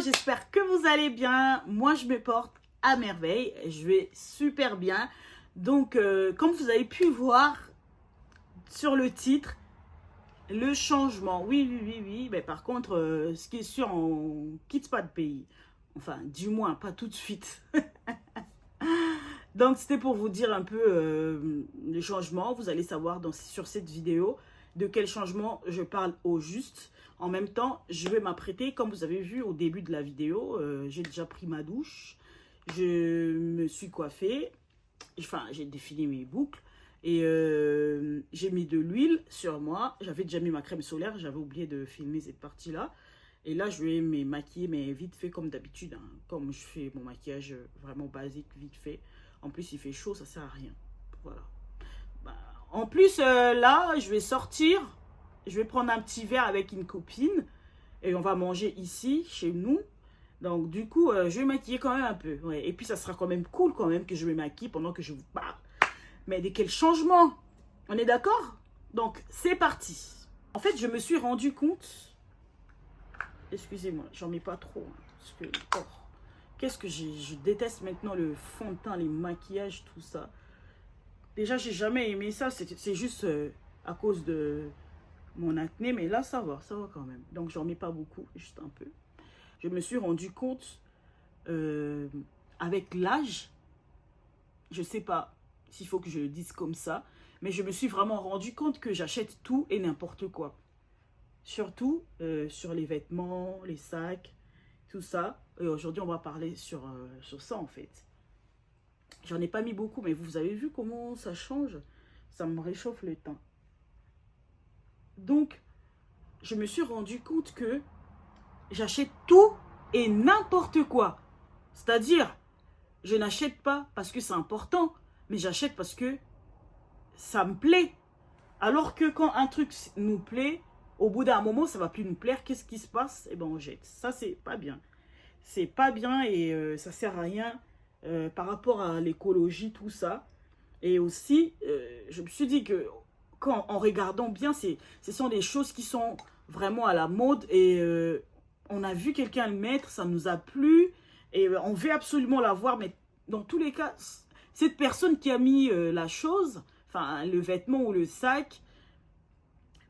j'espère que vous allez bien. Moi, je me porte à merveille. Je vais super bien. Donc, comme vous avez pu voir sur le titre, le changement. Oui. Mais par contre, ce qui est sûr, on ne quitte pas de pays. Enfin, du moins, pas tout de suite. Donc, c'était pour vous dire un peu les changements. Vous allez savoir sur cette vidéo de quel changement je parle au juste. En même temps, je vais m'apprêter, comme vous avez vu au début de la vidéo, j'ai déjà pris ma douche. Je me suis coiffée. Enfin, j'ai défilé mes boucles. Et j'ai mis de l'huile sur moi. J'avais déjà mis ma crème solaire. J'avais oublié de filmer cette partie-là. Et là, je vais me maquiller, mais vite fait comme d'habitude. Hein, comme je fais mon maquillage vraiment basique, vite fait. En plus, il fait chaud, ça sert à rien. Voilà. Bah, en plus, là, je vais sortir. Je vais prendre un petit verre avec une copine. Et on va manger ici, chez nous. Donc, du coup, je vais maquiller quand même un peu. Ouais. Et puis, ça sera quand même cool quand même que je me maquille pendant que je vous parle. Mais de quel changement? On est d'accord? Donc, c'est parti. En fait, je me suis rendu compte... Excusez-moi, j'en mets pas trop. Hein, parce que... Oh, qu'est-ce que je déteste maintenant le fond de teint, les maquillages, tout ça. Déjà, j'ai jamais aimé ça. C'est juste à cause de mon acné. Mais là, ça va quand même. Donc, j'en mets pas beaucoup, juste un peu. Je me suis rendu compte, avec l'âge, je sais pas s'il faut que je le dise comme ça, mais je me suis vraiment rendu compte que j'achète tout et n'importe quoi. Surtout sur les vêtements, les sacs, tout ça. Et aujourd'hui, on va parler sur ça, en fait. J'en ai pas mis beaucoup, mais vous avez vu comment ça change? Ça me réchauffe le teint. Donc, je me suis rendu compte que j'achète tout et n'importe quoi. C'est-à-dire, je n'achète pas parce que c'est important, mais j'achète parce que ça me plaît. Alors que quand un truc nous plaît, au bout d'un moment, ça ne va plus nous plaire. Qu'est-ce qui se passe? Eh bien, on jette. Ça, c'est pas bien. C'est pas bien et ça sert à rien par rapport à l'écologie, tout ça. Et aussi, je me suis dit que en regardant bien, ce sont des choses qui sont vraiment à la mode et on a vu quelqu'un le mettre, ça nous a plu et on veut absolument l'avoir, mais dans tous les cas, cette personne qui a mis la chose, enfin le vêtement ou le sac,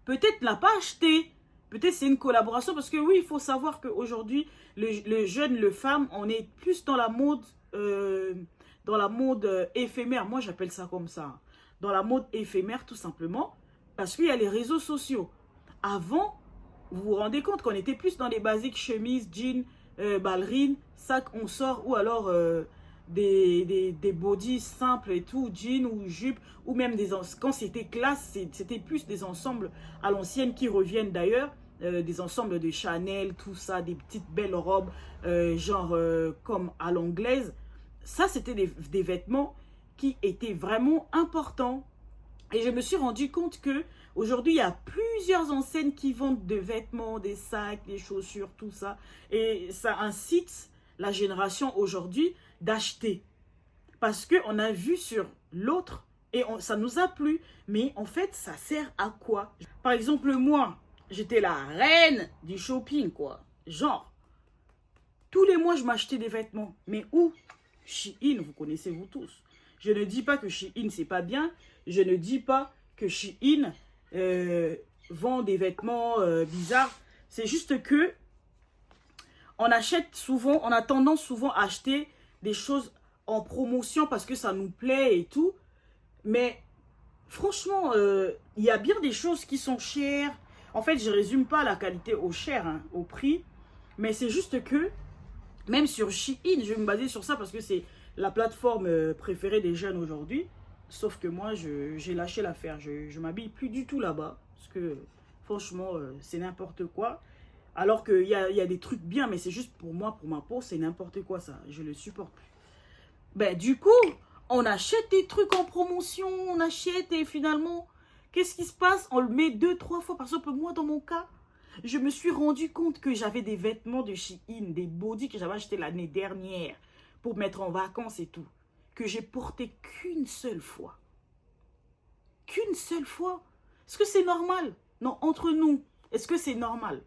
peut-être l'a pas acheté. Peut-être c'est une collaboration parce que oui, il faut savoir qu'aujourd'hui, le jeune, le femme, on est plus dans la mode éphémère. Moi, j'appelle ça comme ça. Dans la mode éphémère, tout simplement, parce qu'il y a les réseaux sociaux. Avant, vous vous rendez compte qu'on était plus dans les basiques, chemises, jeans, ballerines, sac, on sort, ou alors des bodys simples et tout, jeans ou jupes, ou même quand c'était classe, c'était plus des ensembles à l'ancienne qui reviennent d'ailleurs, des ensembles de Chanel, tout ça, des petites belles robes, genre comme à l'anglaise. Ça, c'était des vêtements qui étaient vraiment importants. Et je me suis rendu compte que aujourd'hui, il y a plusieurs enseignes qui vendent des vêtements, des sacs, des chaussures, tout ça. Et ça incite la génération aujourd'hui d'acheter. Parce qu'on a vu sur l'autre et ça nous a plu. Mais en fait, ça sert à quoi? Par exemple, moi, j'étais la reine du shopping, quoi. Genre, tous les mois, je m'achetais des vêtements. Mais où? Shein, vous connaissez vous tous. Je ne dis pas que Shein, c'est pas bien. Je ne dis pas que Shein vend des vêtements bizarres. C'est juste que on achète souvent, on a tendance souvent à acheter des choses en promotion parce que ça nous plaît et tout. Mais franchement, il y a bien des choses qui sont chères. En fait, je ne résume pas la qualité au cher, hein, au prix. Mais c'est juste que, même sur Shein, je vais me baser sur ça parce que c'est la plateforme préférée des jeunes aujourd'hui. Sauf que moi, j'ai lâché l'affaire. Je ne m'habille plus du tout là-bas. Parce que, franchement, c'est n'importe quoi. Alors qu'il y a des trucs bien, mais c'est juste pour moi, pour ma peau, c'est n'importe quoi ça. Je ne le supporte plus. Ben, du coup, on achète des trucs en promotion, on achète et finalement, qu'est-ce qui se passe? On le met 2-3 fois. Par exemple, moi, dans mon cas, je me suis rendu compte que j'avais des vêtements de Shein, des bodys que j'avais achetés l'année dernière pour mettre en vacances et tout, que j'ai porté qu'une seule fois. Qu'une seule fois. Est-ce que c'est normal? Non, entre nous, est-ce que c'est normal?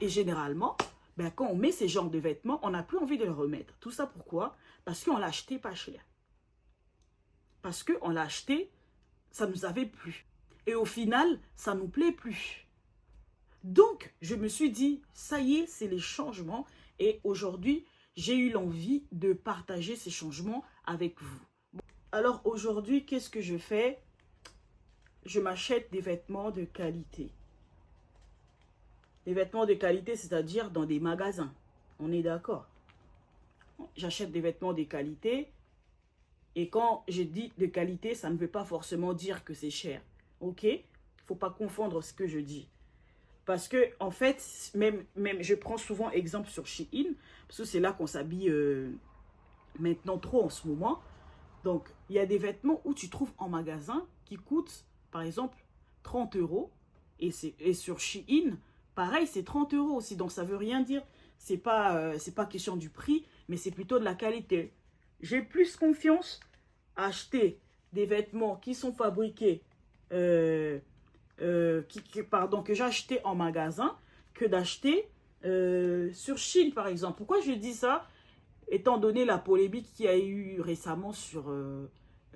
Et généralement, Ben, quand on met ces genres de vêtements, on n'a plus envie de les remettre. Tout ça pourquoi? Parce qu'on l'a acheté pas cher. Parce qu'on l'a acheté, ça nous avait plu. Et au final, ça ne nous plaît plus. Donc, je me suis dit, ça y est, c'est les changements. Et aujourd'hui, j'ai eu l'envie de partager ces changements avec vous. Alors aujourd'hui, qu'est-ce que je fais? Je m'achète des vêtements de qualité. Des vêtements de qualité, c'est-à-dire dans des magasins. On est d'accord? J'achète des vêtements de qualité. Et quand je dis de qualité, ça ne veut pas forcément dire que c'est cher. Ok? Il ne faut pas confondre ce que je dis. Parce que, en fait, même je prends souvent exemple sur Shein, parce que c'est là qu'on s'habille maintenant trop en ce moment. Donc, il y a des vêtements où tu trouves en magasin qui coûtent, par exemple, 30 €. Et sur Shein, pareil, c'est 30 € aussi. Donc, ça ne veut rien dire. C'est pas question du prix, mais c'est plutôt de la qualité. J'ai plus confiance à acheter des vêtements qui sont fabriqués, que j'ai acheté en magasin, que d'acheter sur Shein, par exemple. Pourquoi je dis ça? Étant donné la polémique qu'il y a eu récemment sur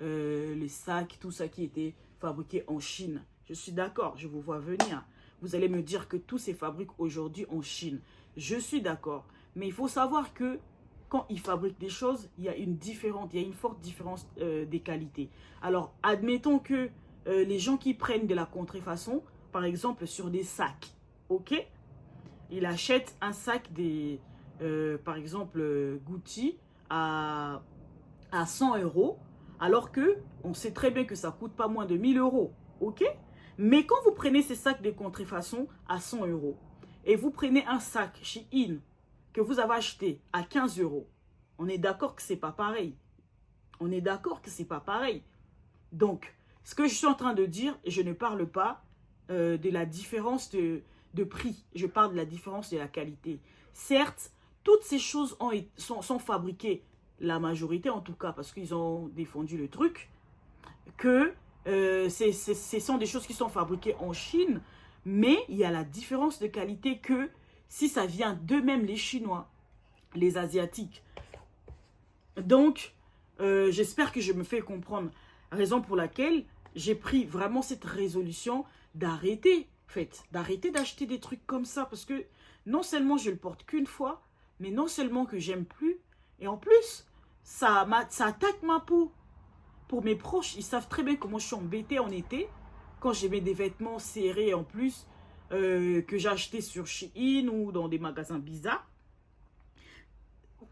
les sacs, tout ça qui était fabriqué en Chine. Je suis d'accord, je vous vois venir. Vous allez me dire que tout se fabrique aujourd'hui en Chine. Je suis d'accord. Mais il faut savoir que quand ils fabriquent des choses, il y a une forte différence des qualités. Alors, admettons que les gens qui prennent de la contrefaçon, par exemple sur des sacs, ok? Ils achètent un sac par exemple, Gucci à 100 €, alors que on sait très bien que ça coûte pas moins de 1000 €, ok? Mais quand vous prenez ces sacs de contrefaçon à 100 € et vous prenez un sac Shein que vous avez acheté à 15 €, on est d'accord que c'est pas pareil. On est d'accord que c'est pas pareil. Donc, ce que je suis en train de dire, je ne parle pas de la différence de prix. Je parle de la différence de la qualité. Certes, toutes ces choses sont fabriquées, la majorité en tout cas, parce qu'ils ont défendu le truc, que ce sont des choses qui sont fabriquées en Chine, mais il y a la différence de qualité que si ça vient d'eux-mêmes, les Chinois, les Asiatiques. Donc, j'espère que je me fais comprendre. Raison pour laquelle j'ai pris vraiment cette résolution d'arrêter, d'arrêter d'acheter des trucs comme ça. Parce que non seulement je le porte qu'une fois, mais non seulement que j'aime plus, et en plus, ça attaque ma peau. Pour mes proches, ils savent très bien comment je suis embêtée en été, quand j'ai mis des vêtements serrés en plus, que j'ai acheté sur Shein ou dans des magasins bizarres.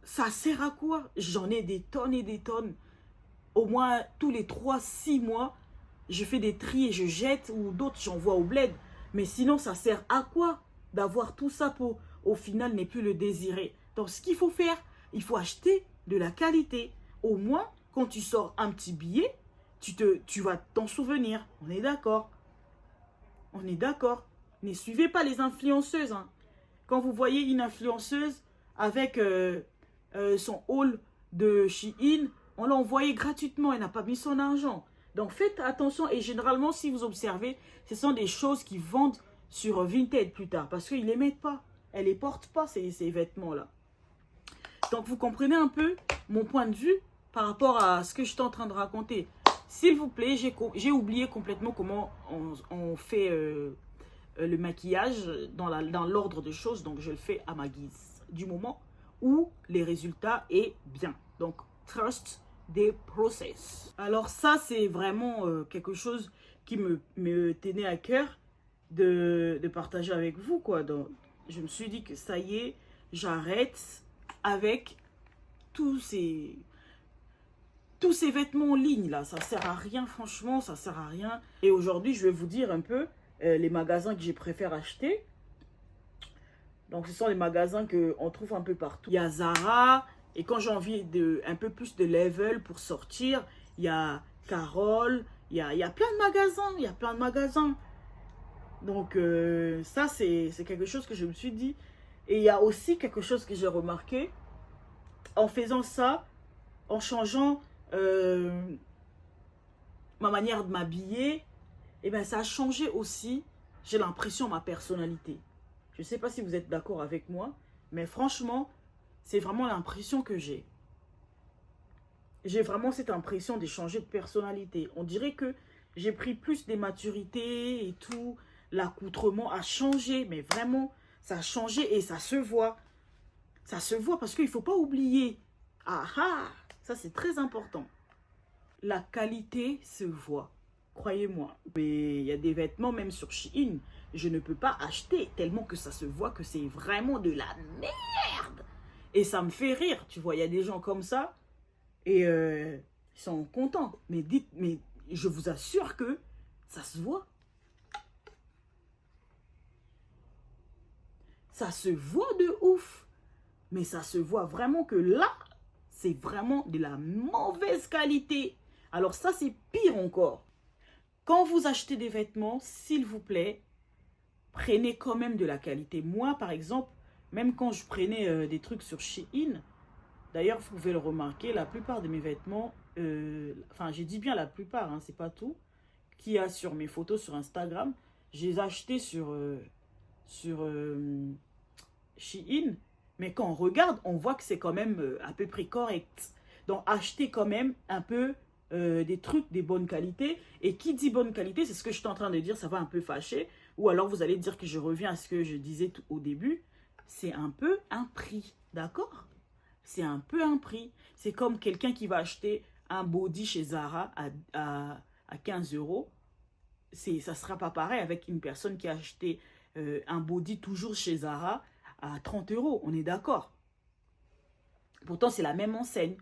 Ça sert à quoi? J'en ai des tonnes et des tonnes. Au moins tous les 3-6 mois, je fais des tris et je jette, ou d'autres j'envoie au bled. Mais sinon, ça sert à quoi d'avoir tout ça pour, au final, ne plus le désirer? Donc, ce qu'il faut faire, il faut acheter de la qualité. Au moins, quand tu sors un petit billet, tu vas t'en souvenir. On est d'accord? On est d'accord? Ne suivez pas les influenceuses. Hein. Quand vous voyez une influenceuse avec son haul de Shein, on l'a envoyé gratuitement, elle n'a pas mis son argent. Donc faites attention, et généralement si vous observez, ce sont des choses qui vendent sur Vinted plus tard, parce qu'ils ne les mettent pas, elles ne les portent pas ces vêtements-là. Donc vous comprenez un peu mon point de vue par rapport à ce que je suis en train de raconter. S'il vous plaît, j'ai oublié complètement comment on fait le maquillage dans l'ordre des choses, donc je le fais à ma guise, du moment où les résultats est bien. Donc, trust the process. Alors ça, c'est vraiment quelque chose qui me tenait à cœur de partager avec vous, quoi. Donc, je me suis dit que ça y est, j'arrête avec tous ces vêtements en ligne, là. Ça sert à rien, franchement, ça sert à rien. Et aujourd'hui, je vais vous dire un peu les magasins que je préfère acheter. Donc, ce sont les magasins qu'on trouve un peu partout. Il y a Zara. Et quand j'ai envie un peu plus de level pour sortir, il y a Carole. Il y a plein de magasins. Il y a plein de magasins. Donc, ça, c'est quelque chose que je me suis dit. Et il y a aussi quelque chose que j'ai remarqué. En faisant ça, en changeant ma manière de m'habiller, et ben ça a changé aussi, j'ai l'impression, ma personnalité. Je ne sais pas si vous êtes d'accord avec moi, Mais franchement, c'est vraiment l'impression que j'ai. J'ai vraiment cette impression de changer de personnalité. On dirait que j'ai pris plus de maturité et tout. L'accoutrement a changé, mais vraiment, ça a changé et ça se voit. Ça se voit parce qu'il ne faut pas oublier. Ah ah, ça c'est très important. La qualité se voit, croyez-moi. Mais il y a des vêtements, même sur Shein, je ne peux pas acheter tellement que ça se voit que c'est vraiment de la merde. Et ça me fait rire, tu vois, il y a des gens comme ça et ils sont contents. Mais je vous assure que ça se voit. Ça se voit de ouf. Mais ça se voit vraiment que là, c'est vraiment de la mauvaise qualité. Alors ça, c'est pire encore. Quand vous achetez des vêtements, s'il vous plaît, prenez quand même de la qualité. Moi, par exemple, même quand je prenais des trucs sur Shein, d'ailleurs, vous pouvez le remarquer, la plupart de mes vêtements, enfin, j'ai dit bien la plupart, hein, c'est pas tout, qu'il y a sur mes photos sur Instagram, je les ai achetés sur Shein, mais quand on regarde, on voit que c'est quand même à peu près correct. Donc, achetez quand même un peu des trucs de bonne qualité. Et qui dit bonne qualité, c'est ce que je suis en train de dire, ça va un peu fâcher. Ou alors, vous allez dire que je reviens à ce que je disais au début. C'est un peu un prix, d'accord? C'est un peu un prix. C'est comme quelqu'un qui va acheter un body chez Zara à 15 euros. Ça ne sera pas pareil avec une personne qui a acheté un body toujours chez Zara à 30 euros. On est d'accord. Pourtant, c'est la même enseigne.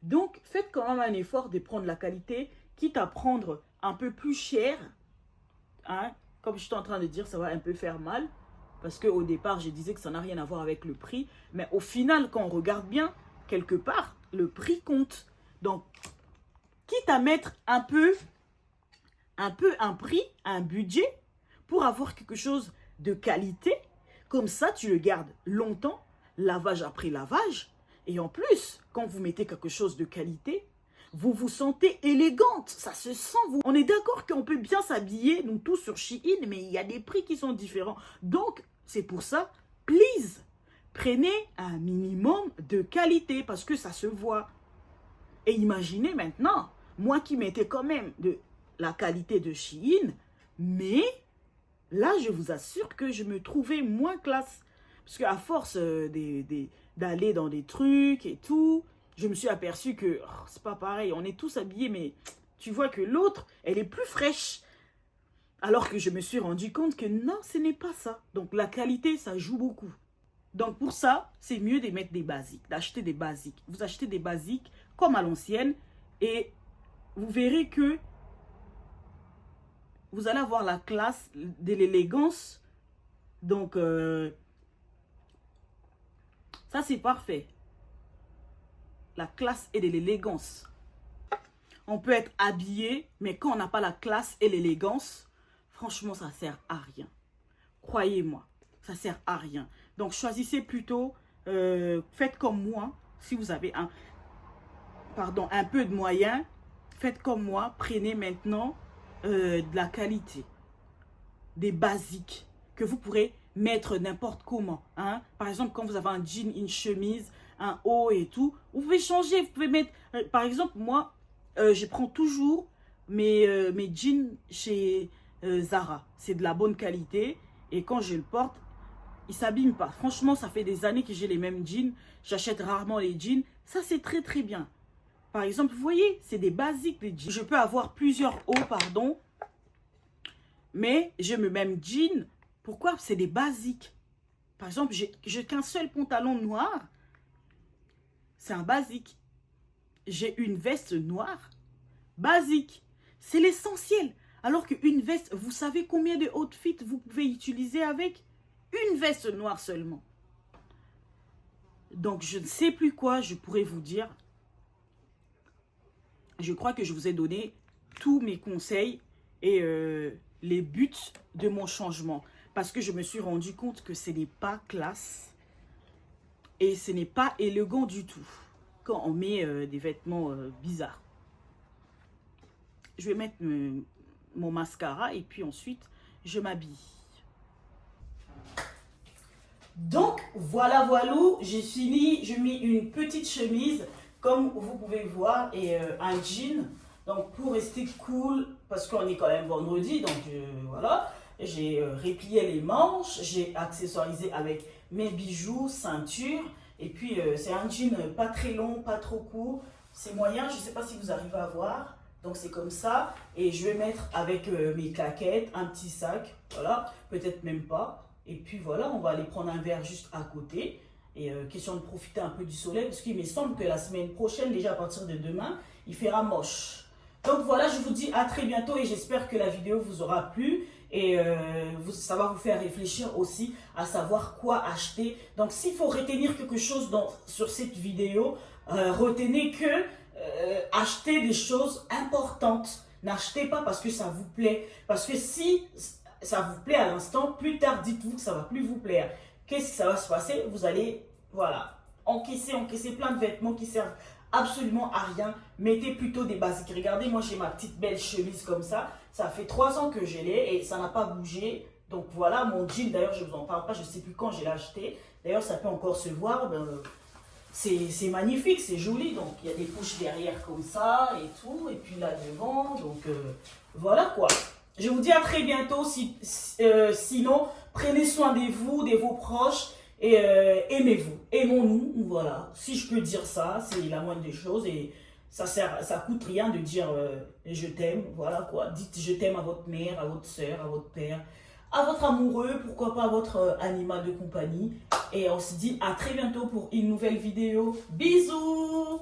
Donc, faites quand même un effort de prendre la qualité, quitte à prendre un peu plus cher. Hein, comme je suis en train de dire, ça va un peu faire mal. Parce qu'au départ, je disais que ça n'a rien à voir avec le prix. Mais au final, quand on regarde bien, quelque part, le prix compte. Donc, quitte à mettre un peu un prix, un budget, pour avoir quelque chose de qualité, comme ça, tu le gardes longtemps, lavage après lavage. Et en plus, quand vous mettez quelque chose de qualité, vous vous sentez élégante. Ça se sent. On est d'accord qu'on peut bien s'habiller, nous tous sur Shein, mais il y a des prix qui sont différents. Donc, c'est pour ça, please, prenez un minimum de qualité parce que ça se voit. Et imaginez maintenant, moi qui mettais quand même de la qualité de Shein, mais là, je vous assure que je me trouvais moins classe. Parce qu'à force d'aller dans des trucs et tout, je me suis aperçue que c'est pas pareil. On est tous habillés, mais tu vois que l'autre, elle est plus fraîche. Alors que je me suis rendu compte que non, ce n'est pas ça. Donc la qualité, ça joue beaucoup. Donc pour ça, c'est mieux de mettre des basiques, d'acheter des basiques. Vous achetez des basiques comme à l'ancienne et vous verrez que vous allez avoir la classe, de l'élégance. Donc, ça, c'est parfait. La classe et de l'élégance. On peut être habillé, mais quand on n'a pas la classe et l'élégance, franchement, ça ne sert à rien. Croyez-moi, ça ne sert à rien. Donc, choisissez plutôt, faites comme moi, si vous avez un peu de moyens, faites comme moi, prenez maintenant de la qualité, des basiques que vous pourrez mettre n'importe comment. Hein? Par exemple, quand vous avez un jean, une chemise, un haut et tout, vous pouvez changer, vous pouvez mettre... par exemple, moi, je prends toujours mes jeans chez Zara. C'est de la bonne qualité et quand je le porte, il ne s'abîme pas. Franchement, ça fait des années que j'ai les mêmes jeans. J'achète rarement les jeans. Ça, c'est très, très bien. Par exemple, vous voyez, c'est des basiques, les jeans. Je peux avoir plusieurs hauts, pardon, mais j'ai le même jean. Pourquoi? C'est des basiques. Par exemple, j'ai qu'un seul pantalon noir. C'est un basique. J'ai une veste noire. Basique. C'est l'essentiel. Alors qu'une veste, vous savez combien de outfits vous pouvez utiliser avec une veste noire seulement. Donc, je ne sais plus quoi je pourrais vous dire. Je crois que je vous ai donné tous mes conseils et les buts de mon changement. Parce que je me suis rendu compte que ce n'est pas classe et ce n'est pas élégant du tout quand on met des vêtements bizarres. Je vais mettre mon mascara et puis ensuite je m'habille. Donc, voilà, j'ai fini. Je mets une petite chemise, comme vous pouvez voir, et un jean. Donc, pour rester cool, parce qu'on est quand même vendredi, donc voilà. J'ai replié les manches, j'ai accessorisé avec mes bijoux, ceinture. Et puis, c'est un jean pas très long, pas trop court. C'est moyen, je ne sais pas si vous arrivez à voir. Donc, c'est comme ça. Et je vais mettre avec mes claquettes, un petit sac. Voilà, peut-être même pas. Et puis voilà, on va aller prendre un verre juste à côté. Et question de profiter un peu du soleil, parce qu'il me semble que la semaine prochaine, déjà à partir de demain, il fera moche. Donc voilà, je vous dis à très bientôt et j'espère que la vidéo vous aura plu. Et ça va vous faire réfléchir aussi à savoir quoi acheter. Donc s'il faut retenir quelque chose sur cette vidéo, retenez que acheter des choses importantes. N'achetez pas parce que ça vous plaît. Parce que si ça vous plaît à l'instant, plus tard, dites-vous que ça ne va plus vous plaire. Qu'est-ce que ça va se passer? Vous allez, voilà, encaisser plein de vêtements qui servent absolument à rien. Mettez plutôt des basiques. Regardez, moi j'ai ma petite belle chemise comme ça. Ça fait 3 ans que je l'ai et ça n'a pas bougé. Donc voilà, mon jean, d'ailleurs, je ne vous en parle pas, je ne sais plus quand j'ai acheté. D'ailleurs, ça peut encore se voir. C'est magnifique, c'est joli. Donc il y a des poches derrière comme ça et tout. Et puis là devant, donc voilà quoi. Je vous dis à très bientôt. Sinon, prenez soin de vous, de vos proches et aimez-vous. Aimons-nous, voilà. Si je peux dire ça, c'est la moindre des choses et ça coûte rien de dire je t'aime, voilà quoi. Dites je t'aime à votre mère, à votre soeur, à votre père, à votre amoureux, pourquoi pas à votre animal de compagnie. Et on se dit à très bientôt pour une nouvelle vidéo. Bisous!